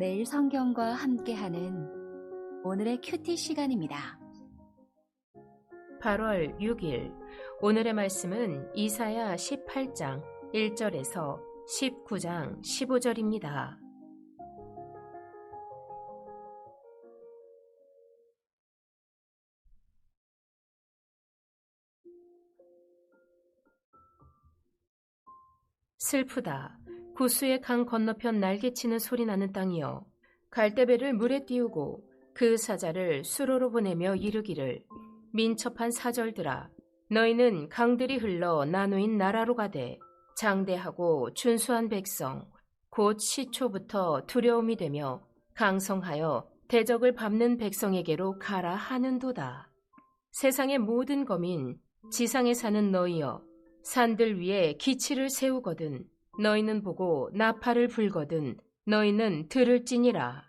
매일 성경과 함께하는 오늘의 큐티 시간입니다. 8월 6일 오늘의 말씀은 이사야 18장 1절에서 19장 15절입니다. 슬프다. 구스의 강 건너편 날개치는 소리 나는 땅이여. 갈대배를 물에 띄우고 그 사자를 수로로 보내며 이르기를 민첩한 사절들아 너희는 강들이 흘러 나누인 나라로 가되 장대하고 준수한 백성 곧 시초부터 두려움이 되며 강성하여 대적을 밟는 백성에게로 가라 하는도다. 세상의 모든 거민 지상에 사는 너희여 산들 위에 기치를 세우거든 너희는 보고 나팔을 불거든 너희는 들을지니라.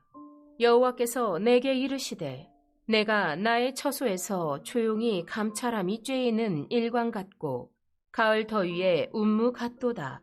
여호와께서 내게 이르시되 내가 나의 처소에서 조용히 감찰함이 쬐이는 일광 같고 가을 더위에 운무 같도다.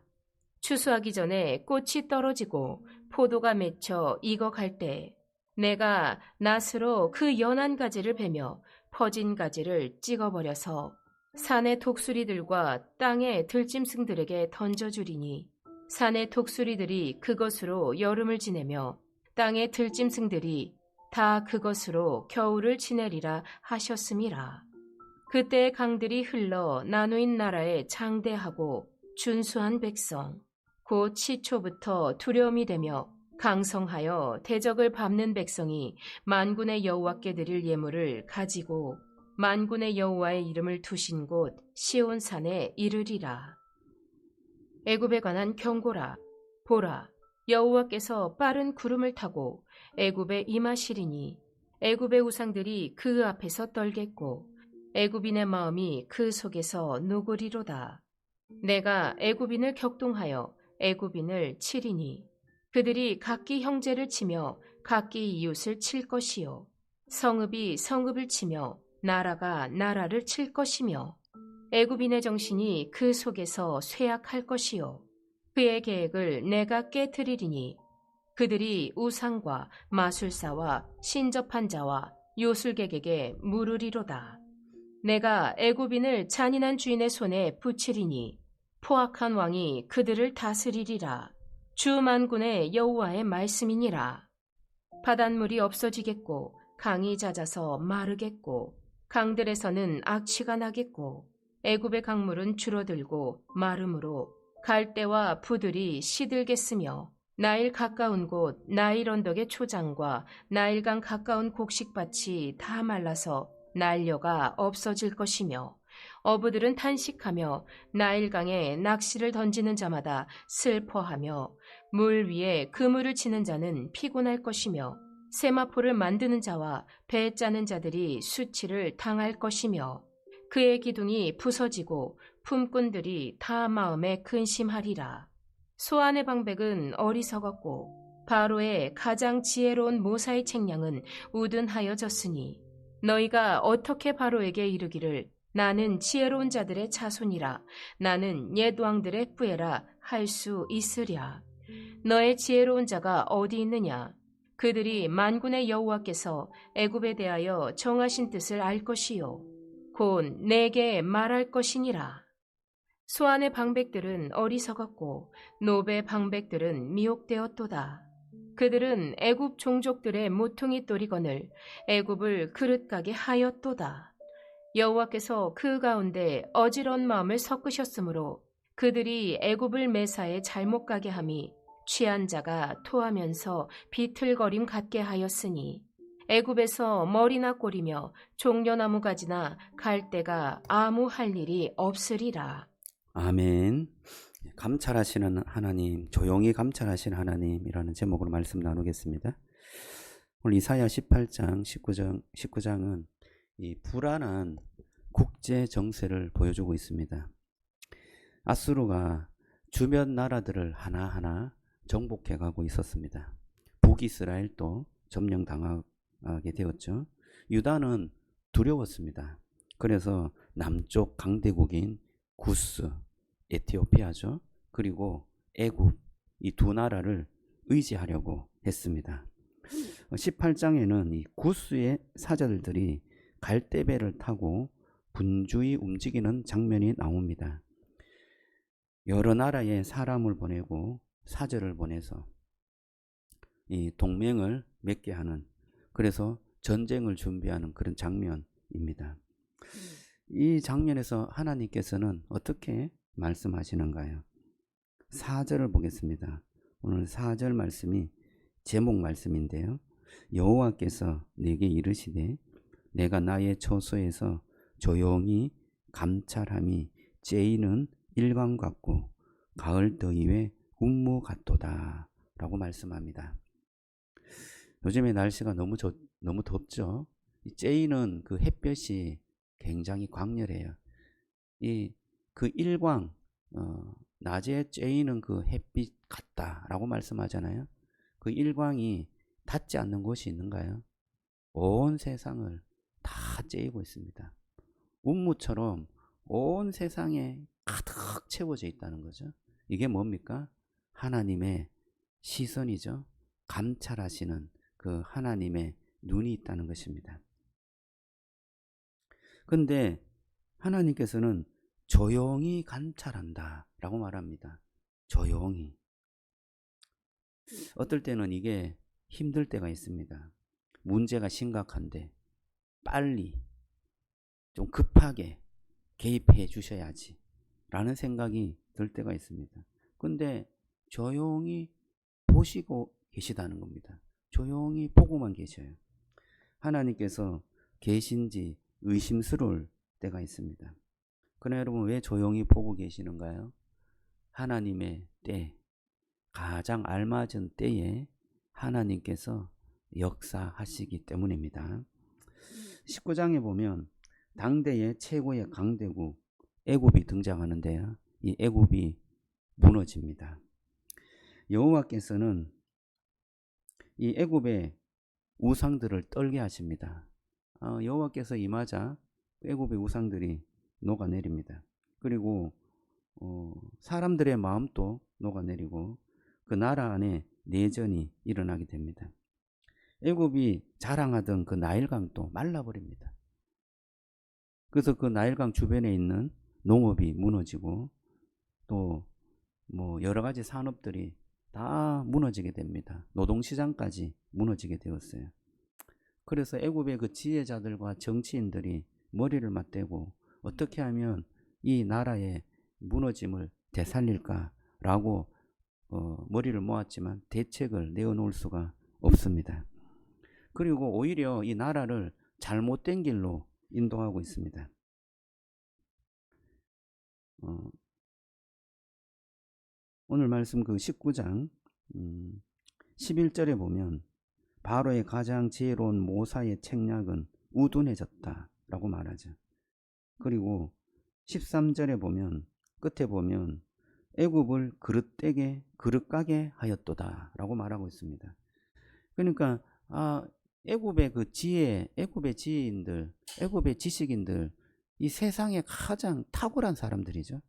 추수하기 전에 꽃이 떨어지고 포도가 맺혀 익어갈 때 내가 낫으로 그 연한 가지를 베며 퍼진 가지를 찍어버려서 산의 독수리들과 땅의 들짐승들에게 던져주리니 산의 독수리들이 그것으로 여름을 지내며 땅의 들짐승들이 다 그것으로 겨울을 지내리라 하셨음이라. 그때의 강들이 흘러 나누인 나라에 장대하고 준수한 백성 곧 시초부터 두려움이 되며 강성하여 대적을 밟는 백성이 만군의 여호와께 드릴 예물을 가지고 만군의 여호와의 이름을 두신 곳 시온산에 이르리라. 애굽에 관한 경고라. 보라, 여호와께서 빠른 구름을 타고 애굽에 임하시리니 애굽의 우상들이 그 앞에서 떨겠고 애굽인의 마음이 그 속에서 누구리로다. 내가 애굽인을 격동하여 애굽인을 치리니 그들이 각기 형제를 치며 각기 이웃을 칠 것이요 성읍이 성읍을 치며 나라가 나라를 칠 것이며 애굽인의 정신이 그 속에서 쇠약할 것이요 그의 계획을 내가 깨트리리니 그들이 우상과 마술사와 신접한 자와 요술객에게 물으리로다. 내가 애굽인을 잔인한 주인의 손에 붙이리니 포악한 왕이 그들을 다스리리라. 주 만군의 여호와의 말씀이니라. 바닷물이 없어지겠고 강이 잦아서 마르겠고 강들에서는 악취가 나겠고 애굽의 강물은 줄어들고 마름으로 갈대와 부들이 시들겠으며 나일 가까운 곳 나일 언덕의 초장과 나일강 가까운 곡식밭이 다 말라서 난려가 없어질 것이며 어부들은 탄식하며 나일강에 낚시를 던지는 자마다 슬퍼하며 물 위에 그물을 치는 자는 피곤할 것이며 세마포를 만드는 자와 배 짜는 자들이 수치를 당할 것이며 그의 기둥이 부서지고 품꾼들이 다 마음에 근심하리라. 소안의 방백은 어리석었고 바로의 가장 지혜로운 모사의 책량은 우둔하여졌으니 너희가 어떻게 바로에게 이르기를 나는 지혜로운 자들의 자손이라 나는 옛 왕들의 뿌에라 할 수 있으랴. 너의 지혜로운 자가 어디 있느냐? 그들이 만군의 여호와께서 애굽에 대하여 정하신 뜻을 알 것이요 곧 내게 말할 것이니라. 소안의 방백들은 어리석었고 노베의 방백들은 미혹되었도다. 그들은 애굽 종족들의 모퉁이 또리건을 애굽을 그릇가게 하였도다. 여호와께서 그 가운데 어지러운 마음을 섞으셨으므로 그들이 애굽을 매사에 잘못 가게 함이 취한 자가 토하면서 비틀거림 같게 하였으니 애굽에서 머리나 꼬리며 종려나무 가지나 갈대가 아무 할 일이 없으리라. 아멘. 감찰하시는 하나님, 조용히 감찰하시는 하나님이라는 제목으로 말씀 나누겠습니다. 오늘 이사야 18장, 19장은 이 불안한 국제 정세를 보여주고 있습니다. 아수르가 주변 나라들을 하나하나 정복해 가고 있었습니다. 북이스라엘도 점령당하게 되었죠. 유다는 두려웠습니다. 그래서 남쪽 강대국인 구스, 에티오피아죠. 그리고 애굽, 이 두 나라를 의지하려고 했습니다. 18장에는 이 구스의 사자들이 갈대배를 타고 분주히 움직이는 장면이 나옵니다. 여러 나라의 사람을 보내고 사절을 보내서 이 동맹을 맺게 하는, 그래서 전쟁을 준비하는 그런 장면입니다. 이 장면에서 하나님께서는 어떻게 말씀하시는가요? 4절을 보겠습니다. 오늘 4절 말씀이 제목 말씀인데요. 여호와께서 내게 이르시되 내가 나의 처소에서 조용히 감찰함이 째이는 일광 같고 가을 더위에 운무 같도다 라고 말씀합니다. 요즘에 날씨가 너무 덥죠. 이 째이는 그 햇볕이 굉장히 광렬해요. 그 일광, 낮에 째이는 그 햇빛 같다라고 말씀하잖아요. 그 일광이 닿지 않는 곳이 있는가요? 온 세상을 다 째이고 있습니다. 운무처럼 온 세상에 가득 채워져 있다는 거죠. 이게 뭡니까? 하나님의 시선이죠. 감찰하시는 그 하나님의 눈이 있다는 것입니다. 근데 하나님께서는 조용히 감찰한다 라고 말합니다. 조용히. 어떨 때는 이게 힘들 때가 있습니다. 문제가 심각한데 빨리 좀 급하게 개입해 주셔야지 라는 생각이 들 때가 있습니다. 근데 조용히 보시고 계시다는 겁니다. 조용히 보고만 계셔요. 하나님께서 계신지 의심스러울 때가 있습니다. 그러나 여러분, 왜 조용히 보고 계시는가요? 하나님의 때, 가장 알맞은 때에 하나님께서 역사하시기 때문입니다. 19장에 보면 당대의 최고의 강대국 애굽이 등장하는데요. 이 애굽이 무너집니다. 여호와께서는 이 애굽의 우상들을 떨게 하십니다. 여호와께서 임하자 애굽의 우상들이 녹아내립니다. 그리고 사람들의 마음도 녹아내리고 그 나라 안에 내전이 일어나게 됩니다. 애굽이 자랑하던 그 나일강도 말라버립니다. 그래서 그 나일강 주변에 있는 농업이 무너지고 또 여러 가지 산업들이 다 무너지게 됩니다. 노동시장까지 무너지게 되었어요. 그래서 애굽의 그 지혜자들과 정치인들이 머리를 맞대고 어떻게 하면 이 나라의 무너짐을 되살릴까라고 머리를 모았지만 대책을 내어놓을 수가 없습니다. 그리고 오히려 이 나라를 잘못된 길로 인도하고 있습니다. 오늘 말씀 그 19장 11절에 보면 바로의 가장 지혜로운 모사의 책략은 우둔해졌다라고 말하죠. 그리고 13절에 보면 끝에 보면 애굽을 그릇 까게 하였도다라고 말하고 있습니다. 그러니까 애굽의 그 지혜, 애굽의 지혜인들, 애굽의 지식인들, 이 세상에 가장 탁월한 사람들이죠.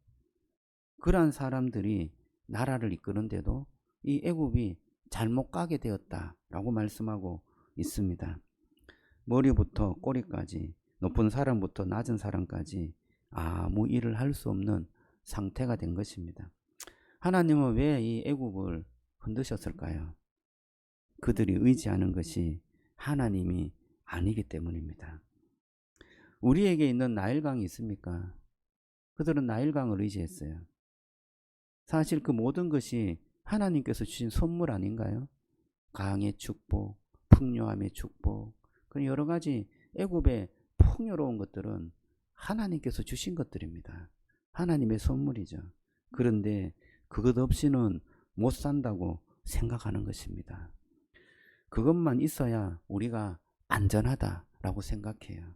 그러한 사람들이 나라를 이끄는데도 이 애굽이 잘못 가게 되었다라고 말씀하고 있습니다. 머리부터 꼬리까지, 높은 사람부터 낮은 사람까지 아무 일을 할 수 없는 상태가 된 것입니다. 하나님은 왜 이 애굽을 흔드셨을까요? 그들이 의지하는 것이 하나님이 아니기 때문입니다. 우리에게 있는 나일강이 있습니까? 그들은 나일강을 의지했어요. 사실 그 모든 것이 하나님께서 주신 선물 아닌가요? 강의 축복, 풍요함의 축복, 그런 여러 가지 애굽의 풍요로운 것들은 하나님께서 주신 것들입니다. 하나님의 선물이죠. 그런데 그것 없이는 못 산다고 생각하는 것입니다. 그것만 있어야 우리가 안전하다라고 생각해요.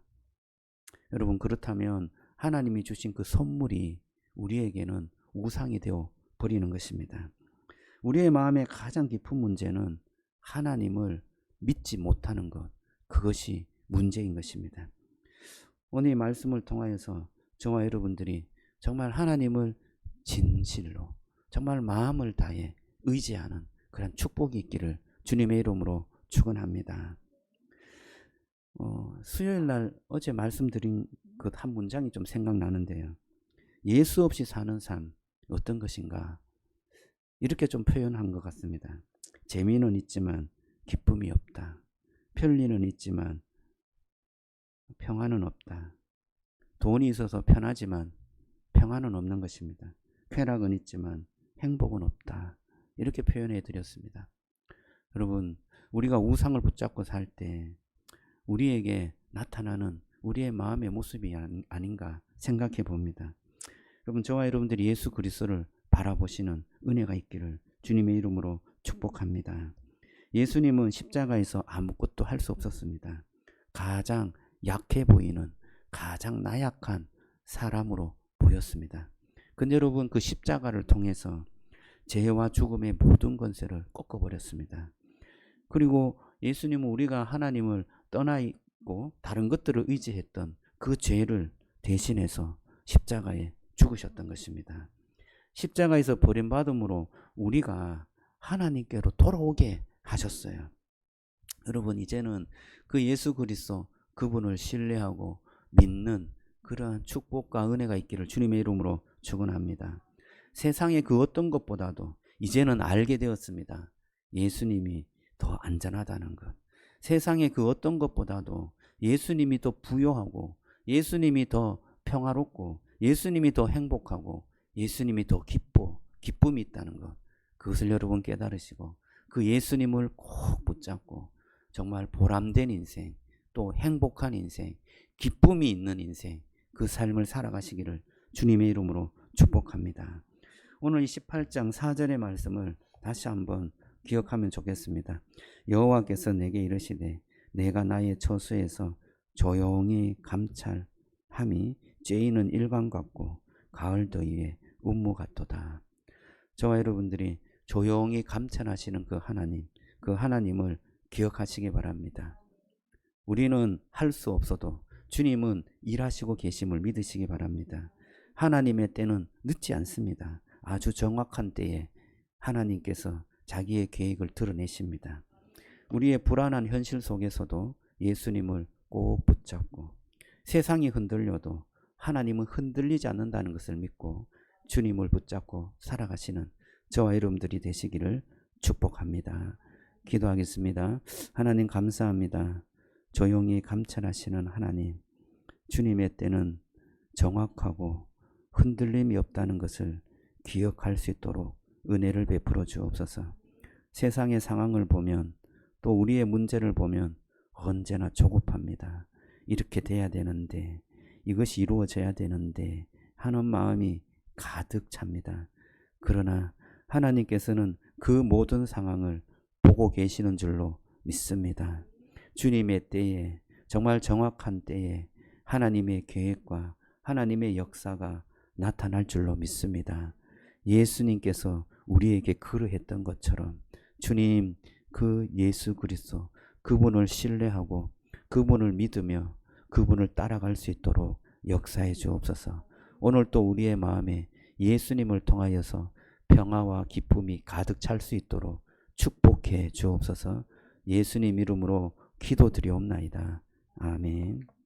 여러분, 그렇다면 하나님이 주신 그 선물이 우리에게는 우상이 되어 버리는 것입니다. 우리의 마음의 가장 깊은 문제는 하나님을 믿지 못하는 것, 그것이 문제인 것입니다. 오늘 이 말씀을 통하여서 저와 여러분들이 정말 하나님을 진실로, 정말 마음을 다해 의지하는 그런 축복이 있기를 주님의 이름으로 축원합니다. 수요일 날 어제 말씀드린 그 한 문장이 좀 생각나는데요. 예수 없이 사는 삶 어떤 것인가? 이렇게 좀 표현한 것 같습니다. 재미는 있지만 기쁨이 없다. 편리는 있지만 평안은 없다. 돈이 있어서 편하지만 평안은 없는 것입니다. 쾌락은 있지만 행복은 없다. 이렇게 표현해 드렸습니다. 여러분, 우리가 우상을 붙잡고 살 때 우리에게 나타나는 우리의 마음의 모습이 아닌가 생각해 봅니다. 여러분, 저와 여러분들이 예수 그리스도를 바라보시는 은혜가 있기를 주님의 이름으로 축복합니다. 예수님은 십자가에서 아무것도 할 수 없었습니다. 가장 약해 보이는, 가장 나약한 사람으로 보였습니다. 근데 여러분, 그 십자가를 통해서 죄와 죽음의 모든 권세를 꺾어버렸습니다. 그리고 예수님은 우리가 하나님을 떠나 있고 다른 것들을 의지했던 그 죄를 대신해서 십자가에 죽으셨던 것입니다. 십자가에서 버림받음으로 우리가 하나님께로 돌아오게 하셨어요. 여러분, 이제는 그 예수 그리스도 그분을 신뢰하고 믿는 그러한 축복과 은혜가 있기를 주님의 이름으로 축원합니다. 세상의 그 어떤 것보다도 이제는 알게 되었습니다. 예수님이 더 안전하다는 것. 세상의 그 어떤 것보다도 예수님이 더 부요하고 예수님이 더 평화롭고 예수님이 더 행복하고 예수님이 더 기쁨이 있다는 것. 그것을 여러분 깨달으시고 그 예수님을 꼭 붙잡고 정말 보람된 인생, 또 행복한 인생, 기쁨이 있는 인생, 그 삶을 살아가시기를 주님의 이름으로 축복합니다. 오늘 28장 4절의 말씀을 다시 한번 기억하면 좋겠습니다. 여호와께서 내게 이르시되 내가 나의 처소에서 조용히 감찰함이 쬐이는 일광 같고 가을 더위에 운무 같도다. 저와 여러분들이 조용히 감찰하시는 그 하나님을 기억하시기 바랍니다. 우리는 할 수 없어도 주님은 일하시고 계심을 믿으시기 바랍니다. 하나님의 때는 늦지 않습니다. 아주 정확한 때에 하나님께서 자기의 계획을 드러내십니다. 우리의 불안한 현실 속에서도 예수님을 꼭 붙잡고 세상이 흔들려도 하나님은 흔들리지 않는다는 것을 믿고 주님을 붙잡고 살아가시는 저와 여러분들이 되시기를 축복합니다. 기도하겠습니다. 하나님 감사합니다. 조용히 감찰하시는 하나님, 주님의 때는 정확하고 흔들림이 없다는 것을 기억할 수 있도록 은혜를 베풀어 주옵소서. 세상의 상황을 보면 또 우리의 문제를 보면 언제나 조급합니다. 이렇게 돼야 되는데, 이것이 이루어져야 되는데 하는 마음이 가득 찹니다. 그러나 하나님께서는 그 모든 상황을 보고 계시는 줄로 믿습니다. 주님의 때에, 정말 정확한 때에 하나님의 계획과 하나님의 역사가 나타날 줄로 믿습니다. 예수님께서 우리에게 그러했던 것처럼 주님, 그 예수 그리스도 그분을 신뢰하고 그분을 믿으며 그분을 따라갈 수 있도록 역사해 주옵소서. 오늘 또 우리의 마음에 예수님을 통하여서 평화와 기쁨이 가득 찰 수 있도록 축복해 주옵소서. 예수님 이름으로 기도드리옵나이다. 아멘.